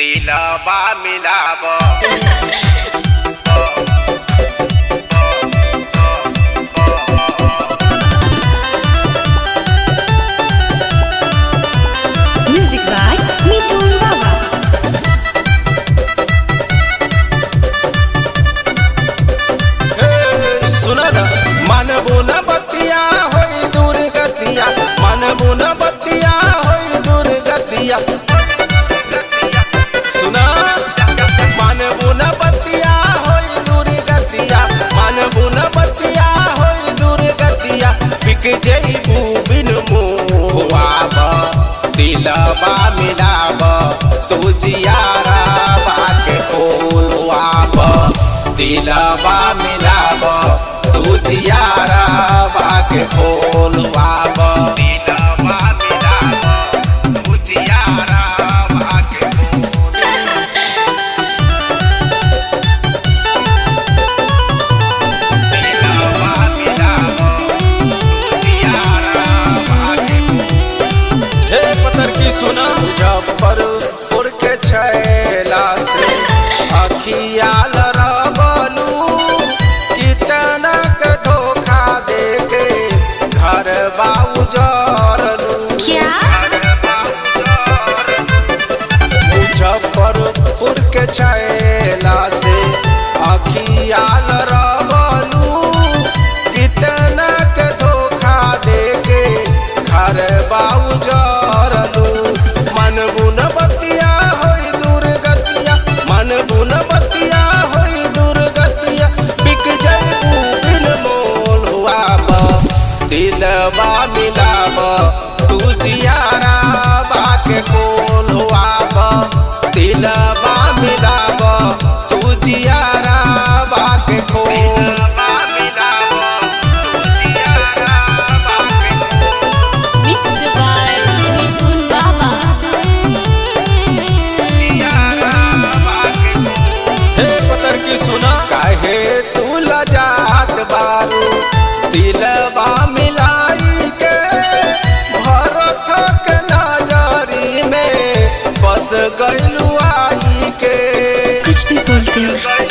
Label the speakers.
Speaker 1: दिलवा मिलाब
Speaker 2: music by मिथुन बाबा।
Speaker 3: सुना ना मानबू न बतिया होई दुर्गतिया, मानबू न बतिया होई दुर्गतिया। सुना मानबू न बतिया होई दुर्गतिया, मानबू न बतिया होई दुर्गतिया। बिक जईबू बिन मुहाब दिलवा मिलाब तू जियारा बाके खोलवाब दिलवा मिलाब तू जियारा बाके खोलवाब
Speaker 1: दिलवा मिलाब तू जियारा बाके दिलवा मिलाब तू जियारा बाके
Speaker 3: हे पत्थर की सुना मुजफ्फरपुर के छैला से अखिया लरबलू कितना के धोखा देके घर बाऊ जरलू।
Speaker 2: क्या
Speaker 3: मुजफ्फरपुर के छैला से अखिया लरबलू कितना के धोखा देके घर बाऊ जरलू। मनबू न बतिया होई दुर्गतिया, मनबू न बतिया होई दुर्गतिया। बिक जईबू बिन मोल हुआब दिलवा मिलाब तू जियारा बाके कोल हुआब दिलवा मिलाब तू जियारा बाके खोल।
Speaker 1: दिलवा मिलाब तू जियारा बाके
Speaker 2: मिक्स बाय मिथुन बाबा।
Speaker 1: जियारा बाके
Speaker 3: हे पत्थर की सुना काहे तू लजात बारू दिलवा मिलाई के भरत के नजरी में बस गइलू आई के।
Speaker 2: कुछ भी बोलते हो।